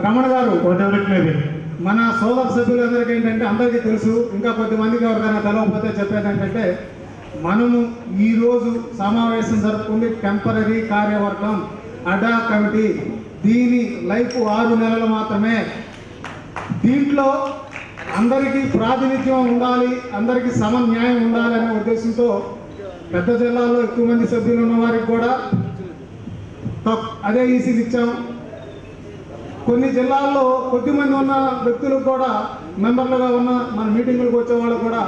రమణ గారు మన సోదర సభ్యులందరికీ ఏంటంటే అందరికీ తెలుసు, ఇంకా కొద్దిమందికి ఎవరికైనా తెలవకపోతే చెప్పేది ఏంటంటే మనము ఈరోజు సమావేశం జరుపుకుంది టెంపరీ కార్యవర్గం అడా కమిటీ. దీని లైఫ్ 6 నెలలు మాత్రమే. దీంట్లో అందరికీ ప్రాతినిధ్యం ఉండాలి, అందరికీ సమన్యాయం ఉండాలనే ఉద్దేశంతో పెద్ద జిల్లాలో ఎక్కువ మంది సభ్యులు ఉన్న వారికి కూడా అదే ఈసీలు ఇచ్చాం. కొన్ని జిల్లాల్లో కొద్దిమంది ఉన్న వ్యక్తులకు కూడా మెంబర్లుగా ఉన్న మన మీటింగులకు వచ్చే వాళ్ళకు కూడా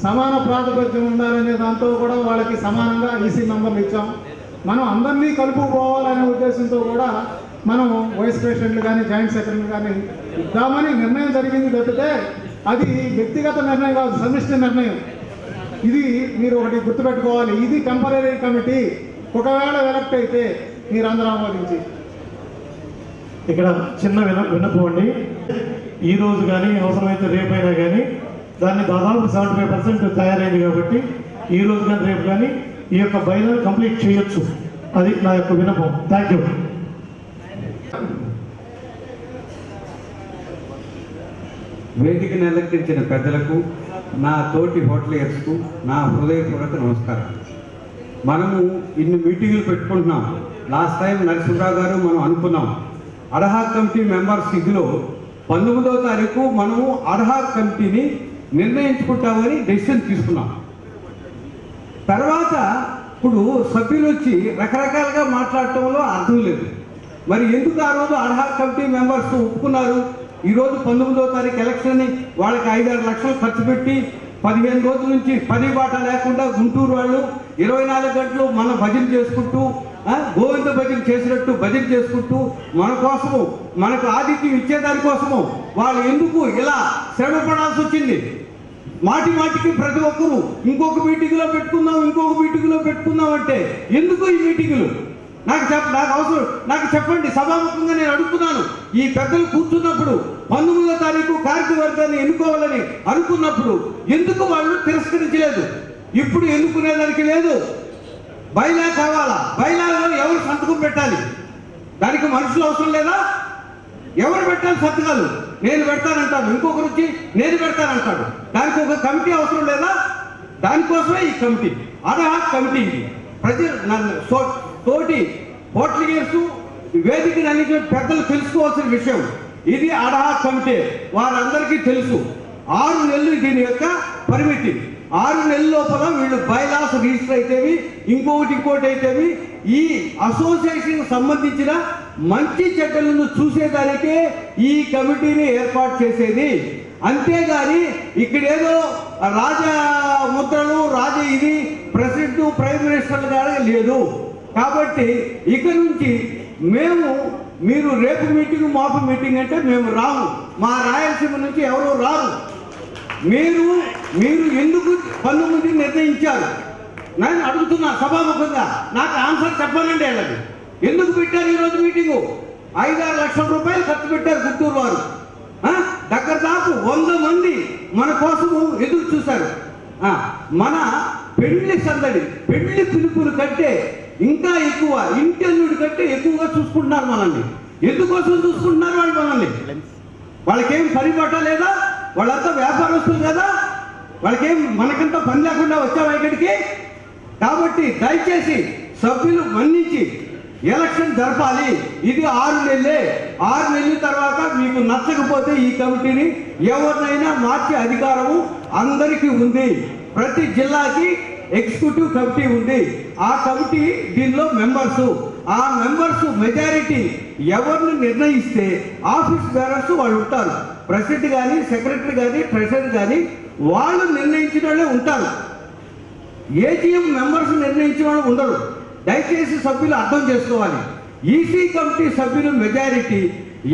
సమాన ప్రాతిపత్యం ఉండాలనే దాంతో కూడా వాళ్ళకి సమానంగా ఈసీ మెంబర్లు ఇచ్చాం. మనం అందరినీ కలుపుకోవాలనే ఉద్దేశంతో కూడా మనం వైస్ ప్రెసిడెంట్లు కానీ జాయింట్ సెక్రటరీలు కానీ ఇద్దామని నిర్ణయం జరిగింది తప్పితే అది వ్యక్తిగత నిర్ణయం కాదు, సమిష్టి నిర్ణయం. ఇది మీరు ఒకటి గుర్తుపెట్టుకోవాలి. ఇది టెంపరీ కమిటీ. ఒకవేళ ఎలక్ట్ అయితే మీరందరూ ఆమోదించి ఇక్కడ చిన్న విన్నపం అండి. ఈరోజు కానీ అవసరమైతే రేపైనా కానీ దాన్ని దాదాపు 75% తయారైంది కాబట్టి ఈ రోజు కానీ రేపు కానీ ఈ యొక్క బైనర్ కంప్లీట్ చేయొచ్చు. అది నా యొక్క విన్నపం. Thank you. వేదికను అలంకరించిన పెద్దలకు, నా తోటి హోటలియర్స్కు నా హృదయపూర్వక నమస్కారం. మనము ఇన్ని మీటింగులు పెట్టుకుంటున్నాం. లాస్ట్ టైం నరసింహరావు గారు మనం అనుకున్నాం అడ్హాక్ కమిటీ మెంబర్స్ ఇదిలో 19వ తారీఖు మనము అడ్హాక్ కమిటీని నిర్ణయించుకుంటామని డెసిషన్ తీసుకున్నాం. తర్వాత ఇప్పుడు సభ్యులు వచ్చి రకరకాలుగా మాట్లాడటంలో అర్థం లేదు. మరి ఎందుకు ఆ రోజు అడ్హాక్ కమిటీ మెంబర్స్ ఒప్పుకున్నారు? ఈరోజు 19వ తారీఖు ఎలక్షన్ని వాళ్ళకి 5-6 లక్షలు ఖర్చు పెట్టి 15 రోజుల నుంచి పని బాట లేకుండా గుంటూరు వాళ్ళు 24 గంటలు మన భజన చేసుకుంటూ గోవింద భజన చేసినట్టు భజన చేసుకుంటూ మన కోసము మనకు ఆతిథ్యం ఇచ్చేదానికోసము వాళ్ళు ఎందుకు ఇలా శ్రమ పడాల్సి వచ్చింది? మాటి మాటికి ప్రతి ఒక్కరూ ఇంకొక మీటింగ్లో పెట్టుకుందాం అంటే ఎందుకు ఈ మీటింగులు? నాకు అవసరం, నాకు చెప్పండి. సభాముఖంగా నేను అడుగుతున్నాను. ఈ పెద్దలు కూర్చున్నప్పుడు 19వ తారీఖు కార్యవర్గాన్ని ఎన్నుకోవాలని అనుకున్నప్పుడు ఎందుకు వాళ్ళు తిరస్కరించలేదు? ఇప్పుడు ఎన్నుకునేదానికి లేదు. బైలా కావాలా? బైలాలో ఎవరు సంతకం పెట్టాలి? దానికి మనుషులు అవసరం లేదా? ఎవరు పెట్టాలి సంతకాలు? నేను పెడతానంటాను, ఇంకొకరు వచ్చి నేను పెడతానంటాడు. దానికి ఒక కమిటీ అవసరం లేదా? దానికోసమే ఈ కమిటీ, అడ్హాక్ కమిటీ. ప్రజలు తోటి హోటలియర్స్ వేదికను అందించిన పెద్దలు తెలుసుకోవాల్సిన విషయం ఇది. అడ్హాక్ కమిటీ వారందరికీ తెలుసు. 6 నెలలు దీని యొక్క పరిమితి. 6 నెలల లోపల వీళ్ళు బైలాస్ రిజిస్టర్ అయితేవి, ఇంకోటి అయితేవి ఈ అసోసియేషన్ సంబంధించిన మంచి చెడ్డలను చూసేదానికే ఈ కమిటీని ఏర్పాటు చేసేది. అంతేగాని ఇక్కడ ఏదో రాజముద్రలు ఇది ప్రెసిడెంట్ ప్రైమ్ మినిస్టర్లు గారు లేదు. కాబట్టి ఇక నుంచి మీరు రేపు మీటింగ్ మాపు మీటింగ్ అంటే మేము రాము. మా రాయలసీమ నుంచి ఎవరు రారు. మీరు ఎందుకు 19 నిర్ణయించారు? నేను అడుగుతున్నా సభాముఖంగా. నాకు ఆన్సర్ చెప్పాలండి. వాళ్ళకి ఎందుకు పెట్టారు ఈరోజు మీటింగు? 5-6 లక్షల రూపాయలు ఖర్చు పెట్టారు గుంటూరు వారు. దగ్గర దాపు 100 మంది మన కోసము ఎదురు చూశారు. మన పెళ్లి సందడి, పెళ్లి పిలుపులు కంటే ఇంకా ఎక్కువ, ఇంటర్వ్యూడి కంటే ఎక్కువగా చూసుకుంటున్నారు మనల్ని. ఎందుకోసం చూసుకుంటున్నారు వాళ్ళు మనల్ని? వాళ్ళకేం పని పట్ట లేదా? వాళ్ళంతా వ్యాపారస్తులు కదా? వాళ్ళకేం మనకంతా పని లేకుండా వచ్చావా ఇక్కడికి? కాబట్టి దయచేసి సభ్యులు మన్నించి ఎలక్షన్ జరపాలి. ఇది 6 నెలలే. 6 నెలల తర్వాత మీకు నచ్చకపోతే ఈ కమిటీని ఎవరినైనా మార్చే అధికారము అందరికీ ఉంది. ప్రతి జిల్లాకి ఎగ్జిక్యూటివ్ కమిటీ ఉంది. ఆ కమిటీ దీనిలో మెంబర్సు. ఆ మెంబర్స్ మెజారిటీ ఎవరిని నిర్ణయిస్తే ఆఫీస్ బేరర్స్ వాళ్ళు ఉంటారు. ప్రెసిడెంట్ కానీ, సెక్రటరీ కానీ, ట్రెజరర్ కానీ వాళ్ళు నిర్ణయించిన వాళ్ళే ఉంటారు. ఏటీఎం మెంబర్స్ నిర్ణయించిన వాళ్ళు ఉండరు. దయచేసి సభ్యులు అర్థం చేసుకోవాలి. ఈసీ కమిటీ సభ్యులు మెజారిటీ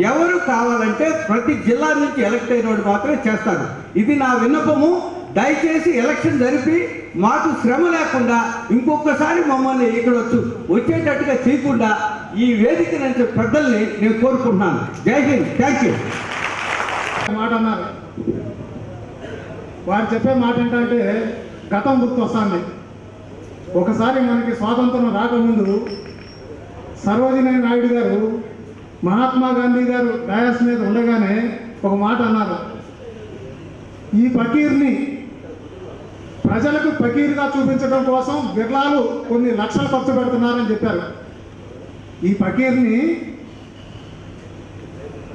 ఎవరు కావాలంటే ప్రతి జిల్లా నుంచి ఎలక్ట్ అయిన వాడు మాత్రమే చేస్తారు. ఇది నా విన్నపము. దయచేసి ఎలక్షన్ జరిపి మాకు శ్రమ లేకుండా ఇంకొకసారి మమ్మల్ని ఇక్కడ వచ్చేటట్టుగా చేయకుండా ఈ వేదిక నుంచి పెద్దల్ని నేను కోరుకుంటున్నాను. జై హింద్. Thank you. మాట అన్నారు. వారు చెప్పే మాట ఏంటంటే గతం గుర్తు వస్తుంది. ఒకసారి మనకి స్వాతంత్రం రాకముందు సరోజినీ నాయుడు గారు మహాత్మా గాంధీ గారు డయాస్ మీద ఉండగానే ఒక మాట అన్నారు, ఈ ఫకీర్ని ప్రజలకు ఫకీర్గా చూపించడం కోసం బిర్లాలు కొన్ని లక్షలు ఖర్చు పెడుతున్నారని చెప్పారు. ఈ ఫకీర్ని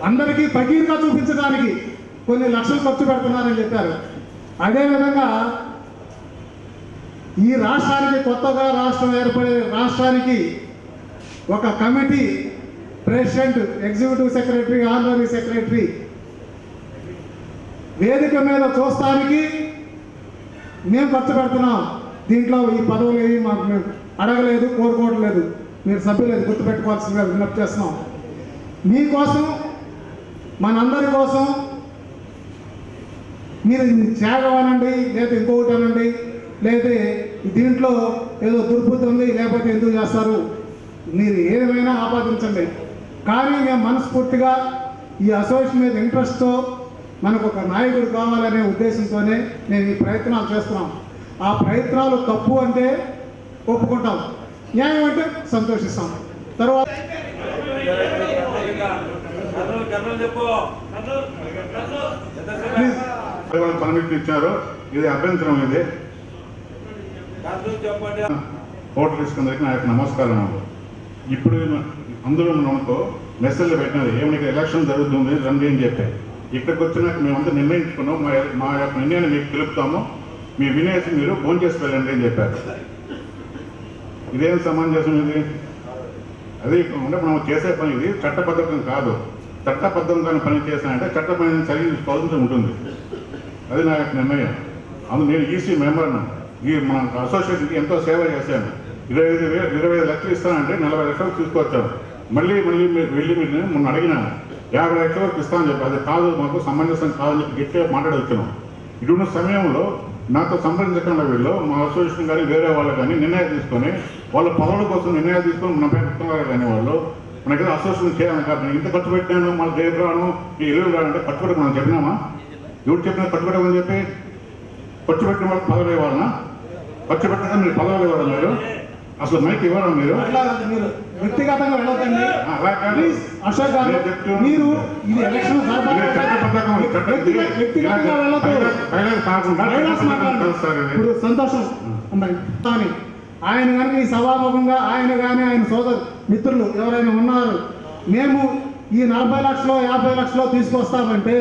అందరికీ ఫకీర్గా చూపించడానికి కొన్ని లక్షలు ఖర్చు పెడుతున్నారని చెప్పారు. అదేవిధంగా ఈ రాష్ట్రానికి కొత్తగా రాష్ట్రం ఏర్పడే రాష్ట్రానికి ఒక committee, president, executive secretary, honorary secretary వేదిక మీద చూస్తానికి మేము ఖర్చు పెడుతున్నాం. దీంట్లో ఈ పదవులు ఏవి మాకు మేము అడగలేదు, కోరుకోవట్లేదు. మీరు సభ్యులు అది గుర్తుపెట్టుకోవాల్సిందిగా విజ్ఞప్తి చేస్తున్నాం. మీకోసం, మనందరి కోసం మీరు త్యాగం అనండి, లేదా ఇంకొకటి అనండి, లేదా దీంట్లో ఏదో దుర్బుద్ధి ఉంది, లేకపోతే ఎందుకు చేస్తారు, మీరు ఏమైనా ఆపాదించండి. కానీ మేము మనస్ఫూర్తిగా ఈ అసోసియేషన్ మీద ఇంట్రెస్ట్తో మనకు ఒక నాయకుడు కావాలనే ఉద్దేశంతోనే మేము ఈ ప్రయత్నాలు చేస్తున్నాం. ఆ ప్రయత్నాలు తప్పు అంటే ఒప్పుకుంటాం, న్యాయం అంటే సంతోషిస్తాం. తర్వాత పర్మిషన్ ఇచ్చారు, ఇది అభ్యంతరం. ఇది ఓటర్ తీసుకుందరికి నా యొక్క నమస్కారం. ఇప్పుడు అందరూ మనకు మెసేజ్లు పెట్టినారు, ఏమైనా ఎలక్షన్ జరుగుతుంది రండి అని చెప్పి. ఇక్కడికి వచ్చినాక మేమంతా నిర్ణయించుకున్నాం, మా యొక్క నిర్ణయాన్ని మీకు తెలుపుతాము, మీ వినేసి మీరు ఫోన్ చేసి వెళ్ళండి అని చెప్పారు. ఇదేం సమంజసం ఇది? అది అంటే మనం చేసే పని ఇది చట్టబద్ధం కాదు. చట్టబద్ధంగా పని చేసినంటే చట్టపరమైన చర్య తీసుకోవాల్సి ఉంటుంది. అది నా యొక్క నిర్ణయం. అందుకు నేను ఈసీ మెంబర్ను, ఈ మన అసోసియేషన్కి ఎంతో సేవ చేశాను. 25 లక్షలు ఇస్తానంటే 40 లక్షలు తీసుకొచ్చాను. మళ్ళీ మీరు వెళ్ళి మీరు మొన్న అడిగిన 50 లక్షల వరకు ఇస్తానని చెప్పి, అది కాదు, మాకు సమంజసం కాదని చెప్పి గట్టిగా మాట్లాడొచ్చాను. ఇటువంటి సమయంలో నాతో సంప్రదించకుండా వీళ్ళు మా అసోసియేషన్ కానీ వేరే వాళ్ళు కానీ నిర్ణయాలు తీసుకొని వాళ్ళ పదవుల కోసం నిర్ణయాలు తీసుకొని మన పైన చెప్తున్నారు. కానీ వాళ్ళు మనకి అసోసియేషన్ చేయాలని కాదు, నేను ఇంత ఖర్చు పెట్టాను, మళ్ళీ రేపు రాను, ఈ ఎలుగు రానంటే ఖర్చు పెట్ట మనం చెప్పినామా? ఎవరు చెప్పినా ఖర్చు పెట్టమని చెప్పి? ఖర్చు పెట్టిన వాళ్ళకి పదవులు ఇవ్వాలన్నా? ఖర్చు పెట్టిన మీరు పదవులు ఇవ్వడం, మీరు అసలు మైక్ ఇవ్వడం, మీరు వ్యక్తిగతంగా వెళ్ళొద్దండి అశోక్ గారు. మీరు ఇది ఎలక్షన్ ఇప్పుడు సంతోషం కానీ ఆయన కానీ ఈ సభాముఖంగా ఆయన కానీ ఆయన సోదరు మిత్రులు ఎవరైనా ఉన్నారు, మేము ఈ 40 లక్షలు 50 లక్షలు తీసుకొస్తామంటే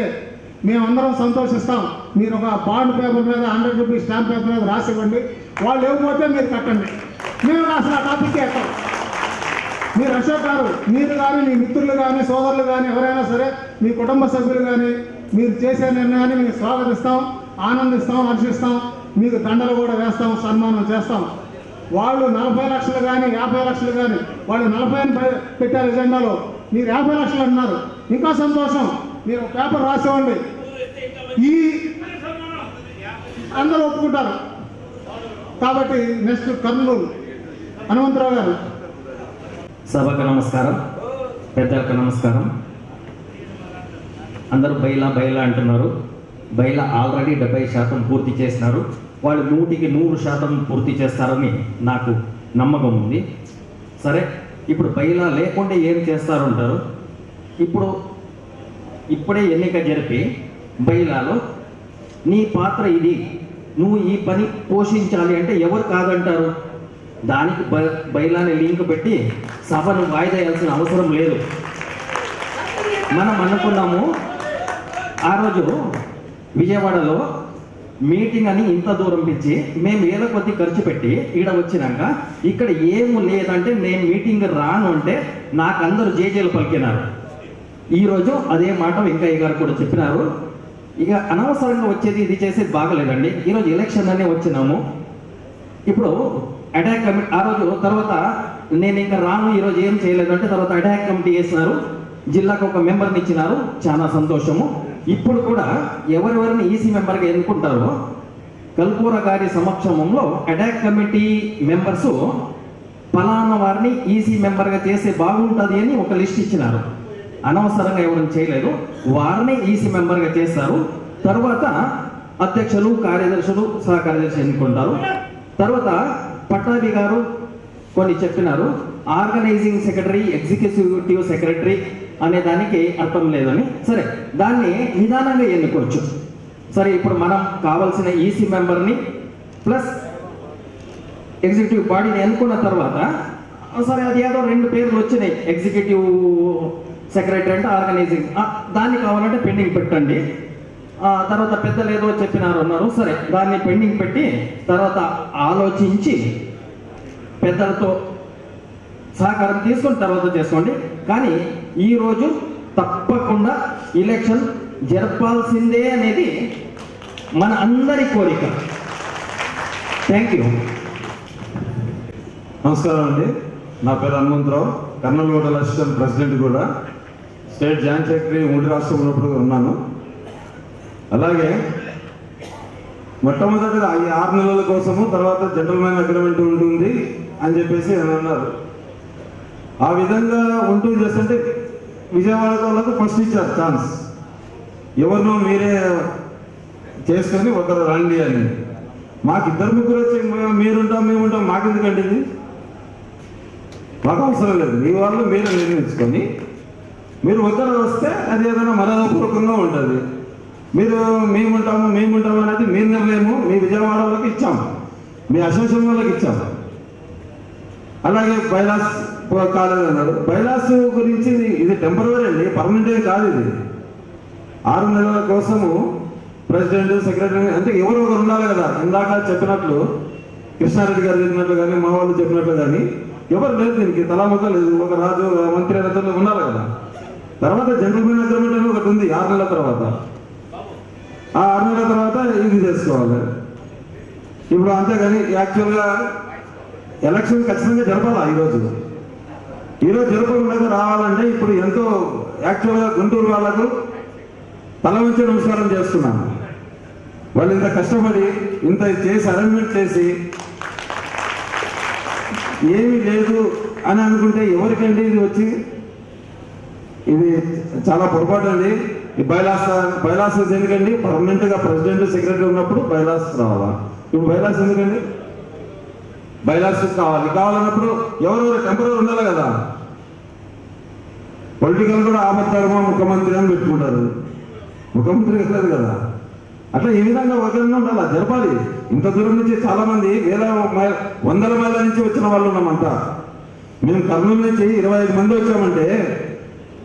మేమందరం సంతోషిస్తాం. మీరు ఒక బాండ్ పేపర్ మీద 100 రూపీస్ స్టాంప్ పేపర్ మీద రాసివ్వండి, వాళ్ళు ఇవ్వకపోతే మీరు కట్టండి. మేము అసలు ఆ టాపిక్ ఎక్కాం. మీరు అశోక్ గారు, మీరు కానీ మీ మిత్రులు కానీ సోదరులు కానీ ఎవరైనా సరే, మీ కుటుంబ సభ్యులు కానీ మీరు చేసే నిర్ణయాన్ని మేము స్వాగతిస్తాం, ఆనందిస్తాం, హర్షిస్తాం. మీకు దండలు కూడా వేస్తాం, సన్మానం చేస్తాం. వాళ్ళు 40 లక్షలు కానీ 50 లక్షలు కానీ, వాళ్ళు 40 పెట్టారు ఎజెండాలో, మీరు 50 లక్షలు అన్నారు, ఇంకా సంతోషం. మీరు పేపర్ రాసివ్వండి, ఈ అందరూ ఒప్పుకుంటారు. కాబట్టి నెక్స్ట్ కర్నూలు హనుమంతరావు గారు. సభకు నమస్కారం, పెద్దలకు నమస్కారం. అందరూ బైలా అంటున్నారు. బైలా ఆల్రెడీ 70% పూర్తి చేసినారు. వాళ్ళు 100కి 100% పూర్తి చేస్తారని నాకు నమ్మకం ఉంది. సరే, ఇప్పుడు బైలా లేకుండా ఏం చేస్తారు అంటారు. ఇప్పుడే ఎన్నిక జరిపి బైలాలో నీ పాత్ర ఇది, నువ్వు ఈ పని పోషించాలి అంటే ఎవరు కాదంటారు? దానికి బైలాని లింక్ పెట్టి సభను వాయిదా వేయాల్సిన అవసరం లేదు. మనం అనుకున్నాము ఆ రోజు విజయవాడలో మీటింగ్ అని ఇంత దూరం పిచ్చి మేము ఏదో కొద్ది ఖర్చు పెట్టి ఈడ వచ్చినాక ఇక్కడ ఏమీ లేదంటే నేను మీటింగ్ రాను అంటే నాకు అందరూ జేజేలు పలికినారు. ఈరోజు అదే మాట వెంకయ్య గారు కూడా చెప్పినారు. ఇక అనవసరంగా వచ్చేది ఇది చేసేది బాగలేదండి. ఈరోజు ఎలక్షన్ అనే వచ్చినాము. ఇప్పుడు అటాక్ కమిటీ ఆ రోజు తర్వాత నేను ఇంకా రాను, ఈరోజు ఏం చేయలేదంటే తర్వాత అటాక్ కమిటీ వేసినారు, జిల్లాకు ఒక మెంబర్ని ఇచ్చినారు, చాలా సంతోషము. ఇప్పుడు కూడా ఎవరెవరిని ఈసీ మెంబర్గా ఎన్నుకుంటారో కల్పూర గారి సమక్షంలో అటాక్ కమిటీ మెంబర్స్ ఫలానా వారిని ఈసీ మెంబర్గా చేస్తే బాగుంటుంది అని ఒక లిస్ట్ ఇచ్చినారు. అనవసరంగా ఎవరిని చేయలేదు, వారిని ఈసీ మెంబర్గా చేస్తారు. తర్వాత అధ్యక్షులు, కార్యదర్శులు, సహకార్యదర్శి ఎన్నుకుంటారు. తర్వాత పట్టాభి గారు కొన్ని చెప్పినారు. ఆర్గనైజింగ్ సెక్రటరీ, ఎగ్జిక్యూటివ్ సెక్రటరీ అనే దానికి అర్థం లేదని, సరే దాన్ని నిదానంగా ఎన్నుకోవచ్చు. సరే ఇప్పుడు మనం కావాల్సిన ఈసీ మెంబర్ని ప్లస్ ఎగ్జిక్యూటివ్ బాడీని ఎన్నుకున్న తర్వాత సరే అది ఏదో 2 పేర్లు వచ్చినాయి, ఎగ్జిక్యూటివ్ సెక్రటరీ అంటే ఆర్గనైజింగ్, దాన్ని కావాలంటే పెండింగ్ పెట్టండి. తర్వాత పెద్దలు ఏదో చెప్పినారు, సరే దాన్ని పెండింగ్ పెట్టి తర్వాత ఆలోచించి పెద్దలతో సహకారం తీసుకొని తర్వాత చేసుకోండి. కానీ ఈరోజు తప్పకుండా ఎలక్షన్ జరపాల్సిందే అనేది మన అందరి కోరిక. Thank you. నమస్కారం అండి, నా పేరు Hanumantharao, Kurnool hotel assistant president కూడా, స్టేట్ జాయింట్ సెక్రటరీ ఉమ్మడి రాష్ట్రం ఉన్నప్పుడు ఉన్నాను. అలాగే మొట్టమొదటిగా ఈ 6 నెలల కోసము తర్వాత జెంటల్మెన్ అగ్రిమెంట్ ఉంటుంది అని చెప్పేసి అన్నారు. ఆ విధంగా ఉంటుంది చేస్తుంటే విజయవాడ వాళ్ళకు ఫస్ట్ ఇచ్చారు ఛాన్స్, ఎవరినో మీరే చేసుకొని ఒకరు రండి అని. మాకు 2-3 వచ్చి మీరుంటాం మేముంటాం, మాకెందుకండి ఇది, మాకు అవసరం లేదు. మీ వాళ్ళు మీరు నిర్ణయించుకొని మీరు ఒకరు వస్తే అది ఏదైనా మర్యాదపూర్వకంగా ఉంటుంది. మీరు మేముంటాము అనేది మీ నిర్ణయము, మీ విజయవాడ వాళ్ళకి ఇచ్చాము, మీ అసోసియేషన్ వాళ్ళకి ఇచ్చాము. అలాగే బైలాస్ కాలేదన్నారు. బైలాస్ గురించి ఇది టెంపరరీ అండి, పర్మనెంట్ కాదు. ఇది 6 నెలల కోసము ప్రెసిడెంట్, సెక్రటరీ అంటే ఎవరు ఒకరు ఉండాలి కదా. ఇందాక చెప్పినట్లు కృష్ణారెడ్డి గారు చెప్పినట్లు కానీ మా వాళ్ళు చెప్పినట్లు కానీ ఎవరు లేదు, దీనికి తలాముఖ లేదు. ఒక రాజు, మంత్రి అతను ఉండాలి కదా. తర్వాత జెంటల్మెన్ అగ్రిమెంట్ అని ఒకటి ఉంది 6 నెలల తర్వాత. ఆ 6 నెలల తర్వాత ఇది చేసుకోవాలి. ఇప్పుడు అంతేగాని యాక్చువల్గా ఎలక్షన్ ఖచ్చితంగా జరపాలా. ఈరోజు జరపకుండా రావాలంటే ఇప్పుడు ఎంతో యాక్చువల్గా గుంటూరు వాళ్ళకు తల వంచి నమస్కారం చేస్తున్నాను. వాళ్ళు ఇంత కష్టపడి ఇంత చేసి అరేంజ్మెంట్ చేసి ఏమీ లేదు అని అనుకుంటే ఎవరికండి ఇది వచ్చి, ఇది చాలా పొరపాటు అండి. ఈ బైలాస్ ఎందుకండి, పర్మనెంట్గా ప్రెసిడెంట్ సెక్రటరీ ఉన్నప్పుడు బైలాస్ రావాలా. ఇప్పుడు బైలాస్ ఎందుకండి, బైలాస్ కావాలన్నప్పుడు ఎవరెవరు టెంపరరీ ఉండాలి కదా. పొలిటికల్ కూడా ఆపత్కరమా ముఖ్యమంత్రి అని పెట్టుకుంటారు, ముఖ్యమంత్రి లేదు కదా. అట్లా ఈ విధంగా ఒకరిని ఉండాలి, జరపాలి. ఇంత దూరం నుంచి చాలా మంది 100 మైళ్ళ నుంచి వచ్చిన వాళ్ళు ఉన్నామంతా. మేము కర్నూలు నుంచి 25 మంది వచ్చామంటే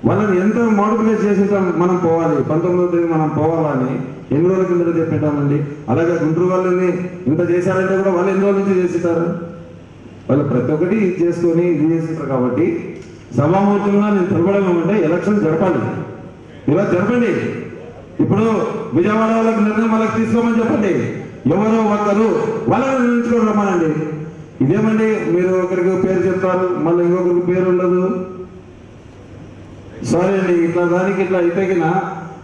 వాళ్ళని ఎంత మోటివేట్ చేసి మనం పోవాలి, 19వ తేదీ మనం పోవాలని ఎన్ని రోజుల కింద చెప్పింటామండి. అలాగే గుంటూరు వాళ్ళని ఇంత చేశారంటే కూడా వాళ్ళు ఎన్ని రోజుల నుంచి చేసిస్తారు. వాళ్ళు ప్రతి ఒక్కటి ఇది చేసుకొని ఇది చేసిస్తారు. కాబట్టి సభామూర్తంగా నేను తెలపడమేమంటే ఎలక్షన్ జరపాలి, ఇలా జరపండి. ఇప్పుడు విజయవాడ వాళ్ళకి నిర్ణయం వాళ్ళకి తీసుకోమని చెప్పండి. ఎవరో ఒకరు వాళ్ళని నిర్ణయించుకొని రమ్మనండి. ఇదేమండి మీరు ఒకరికి పేరు చెప్తారు, మళ్ళీ ఇంకొకరికి పేరు ఉండదు. సారీ అండి, ఇట్లా దానికి ఇట్లా అయితే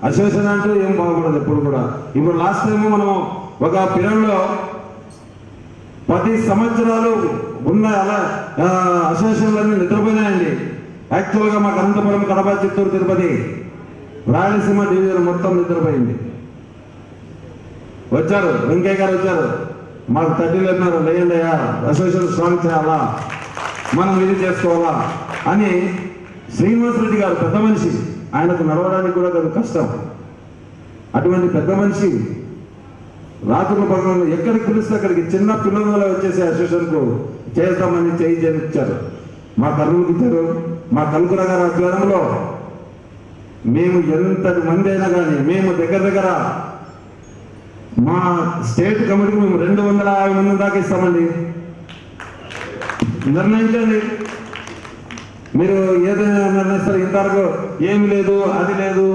అసోసియేషన్ అంటూ ఏం బాగుపడదు ఎప్పుడు కూడా. ఇప్పుడు లాస్ట్ టైము మనము ఒక పీరియడ్లో 10 సంవత్సరాలు ఉన్న అలా అసోసియేషన్లన్నీ నిద్రపోయినాయండి. యాక్చువల్గా మాకు అనంతపురం, కడప, చిత్తూరు, తిరుపతి, రాయలసీమ డివిజన్ మొత్తం నిద్రపోయింది. వచ్చారు వెంకయ్య గారు వచ్చారు, మాకు 30 లేపినారు, లేయండి అయ్యా అసోసియేషన్ స్ట్రాంగ్ చేయాలా, మనం ఇది చేసుకోవాలా అని. శ్రీనివాసరెడ్డి గారు పెద్ద మనిషి, ఆయనకు నడవడానికి కూడా కొంచెం కష్టం. అటువంటి పెద్ద మనిషి రాత్రుల పగలు ఎక్కడికి పిలిస్తే అక్కడికి చిన్న పిల్లల వచ్చేసి అసోసియేషన్కు చేస్తామని చేయించారు. మా కర్నూలుకి ఇచ్చారు. మా కల్కుర గారు ఆధ్వర్యంలో మేము ఎంతటి మంది అయినా కానీ మేము దగ్గర మా స్టేట్ కమిటీకి మేము 250 మంది దాకా ఇస్తామండి. నిర్ణయించండి, మీరు ఏదైనా నిర్ణయిస్తారు. ఇంతవరకు ఏమి లేదు, అది లేదు,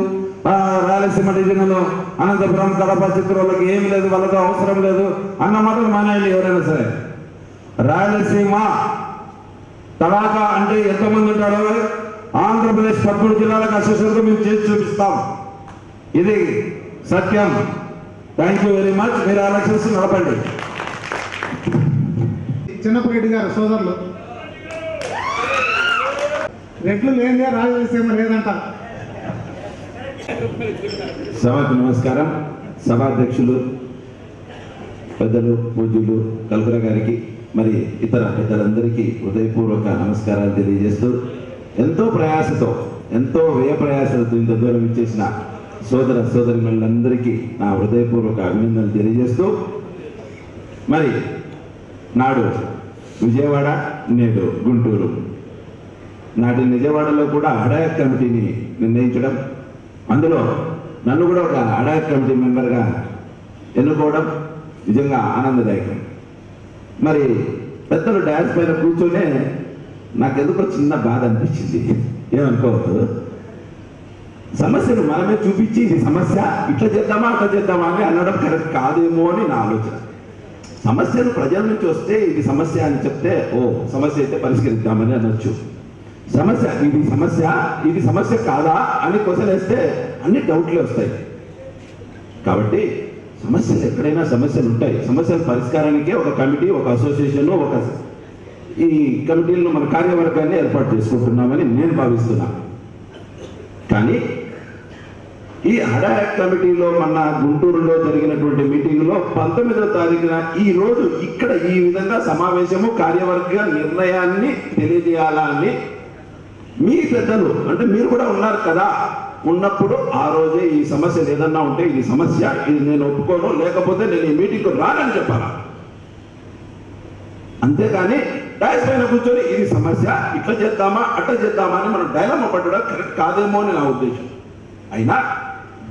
రాయలసీమ డివిజన్లో అనంతపురం, కడప, చిత్తూరు వాళ్ళకి ఏమి లేదు, వాళ్ళతో అవసరం లేదు అన్న మాటలు మానేయండి ఎవరైనా సరే. రాయలసీమ తడాక అంటే ఎంతమంది ఉంటాడో ఆంధ్రప్రదేశ్ 13 జిల్లాలకు అసోసియేషన్కు మేము చేసి చూపిస్తాం. ఇది సత్యం. Thank you very much. మీరు ఎలక్షన్స్ నడపండి. చిన్నప్పరెడ్డి గారు సోదరులు, రెడ్లు లేదే రాయలసీమ లేదంట. సభకు నమస్కారం. సభాధ్యక్షులు పెద్దలు పూజ్యులు కల్కుర గారికి, మరి ఇతర పెద్దలందరికీ హృదయపూర్వక నమస్కారాలు తెలియజేస్తూ ఎంతో ప్రయాసతో ఎంతో వ్యయ ప్రయాసాలతో ఇంత దూరం ఇచ్చేసిన సోదర సోదరిమణులందరికీ నా హృదయపూర్వక అభినందనలు తెలియజేస్తూ మరి నాడు విజయవాడ నేడు గుంటూరు నాటి విజయవాడలో కూడా హడాయక్ కమిటీని నిర్ణయించడం అందులో నన్ను కూడా ఒక హడాయక్ కమిటీ మెంబర్గా ఎన్నుకోవడం నిజంగా ఆనందదాయకం. మరి పెద్దలు డాన్స్ పైన కూర్చొనే నాకు ఎందుకో చిన్న బాధ అనిపించింది. ఏమనుకోవద్దు, సమస్యను మనమే చూపించి ఇది సమస్య ఇట్లా చేద్దామా అట్లా చేద్దామా అని అనడం కరెక్ట్ కాదేమో అని నా ఆలోచన. సమస్యను ప్రజల నుంచి వస్తే ఇది సమస్య అని చెప్తే ఓ సమస్య అయితే పరిష్కరిద్దామని అనొచ్చు. సమస్య ఇది సమస్య కాదా అని క్వశ్చన్ వేస్తే అన్ని డౌట్లే వస్తాయి. కాబట్టి సమస్యలు ఎక్కడైనా సమస్యలు ఉంటాయి. సమస్యల పరిష్కారానికే ఒక కమిటీ, ఒక అసోసియేషన్, ఒక ఈ కమిటీలను మన కార్యవర్గాన్ని ఏర్పాటు చేసుకుంటున్నామని నేను భావిస్తున్నా. కానీ ఈ హడాయక్ కమిటీలో మన గుంటూరులో జరిగినటువంటి మీటింగ్లో 19వ తారీఖున ఈ రోజు ఇక్కడ ఈ విధంగా సమావేశము కార్యవర్గ నిర్ణయాన్ని తెలియజేయాలా అని మీ పెద్దలు అంటే మీరు కూడా ఉన్నారు కదా, ఉన్నప్పుడు ఆ రోజే ఈ సమస్యలు ఏదన్నా ఉంటే ఇది సమస్య, ఇది నేను ఒప్పుకోను, లేకపోతే నేను ఈ మీటింగ్కు రానని చెప్పాలా. అంతేకాని డాష్ పైన కూర్చొని ఇది సమస్య ఇట్లా చేద్దామా అట్లా చేద్దామా అని మనం డైలమా పట్టడం కరెక్ట్ కాదేమో అని నా ఉద్దేశం. అయినా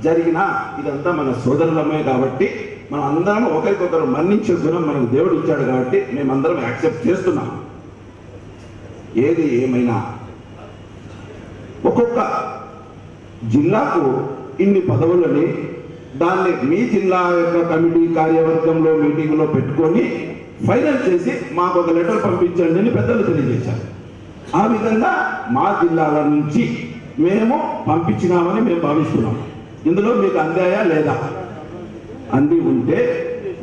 జరిగిన ఇదంతా మన సోదరులమే కాబట్టి మనం అందరం ఒకరికొకరు మన్నించే గుణం మనకు దేవుడు ఇచ్చాడు కాబట్టి మేమందరం యాక్సెప్ట్ చేస్తున్నాం. ఏది ఏమైనా ఒక్కొక్క జిల్లాకు ఇన్ని పదవులని దాన్ని మీ జిల్లా యొక్క కమిటీ కార్యవర్గంలో మీటింగ్లో పెట్టుకొని ఫైనల్ చేసి మాకు ఒక లెటర్ పంపించండి అని పెద్దలు తెలియజేశారు. ఆ విధంగా మా జిల్లాల నుంచి మేము పంపించినామని మేము భావిస్తున్నాం. ఇందులో మీకు అందాయా లేదా? అంది ఉంటే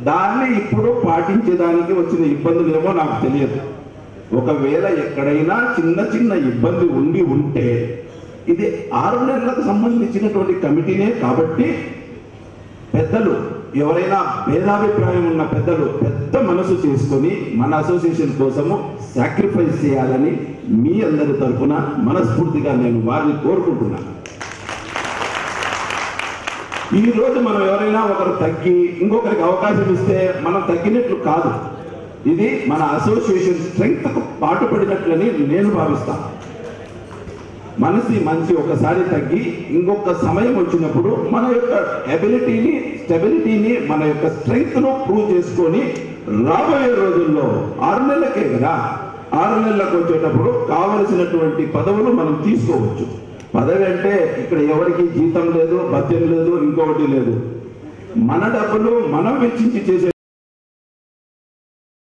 దాన్ని ఇప్పుడు పాటించేదానికి వచ్చిన ఇబ్బందులు ఏమో నాకు తెలియదు. ఒకవేళ ఎక్కడైనా చిన్న చిన్న ఇబ్బంది ఉంటే ఇది 6 నెలలకు సంబంధించినటువంటి కమిటీనే కాబట్టి పెద్దలు ఎవరైనా భేదాభిప్రాయం ఉన్న పెద్దలు పెద్ద మనసు చేసుకొని మన అసోసియేషన్ కోసము సాక్రిఫైస్ చేయాలని మీ అందరి తరఫున మనస్ఫూర్తిగా నేను వారిని కోరుకుంటున్నాను. ఈ రోజు మనం ఎవరైనా ఒకరు తగ్గి ఇంకొకరికి అవకాశం ఇస్తే మనం తగ్గినట్లు కాదు. ఇది మన అసోసియేషన్ స్ట్రెంగ్త్కు పాటుపడినట్లని నేను భావిస్తాను. మనిషి ఒకసారి తగ్గి ఇంకొక సమయం వచ్చినప్పుడు మన యొక్క ఎబిలిటీని, స్టెబిలిటీని, మన యొక్క స్ట్రెంగ్త్ను ప్రూవ్ చేసుకొని రాబోయే రోజుల్లో 6 నెలలకే కదా, 6 నెలలకు వచ్చేటప్పుడు కావలసినటువంటి పదవులు మనం తీసుకోవచ్చు. పదవి అంటే ఇక్కడ ఎవరికి జీతం లేదు, భత్యం లేదు, ఇంకొకటి లేదు. మన డబ్బులు మనం వెచ్చించి చేసే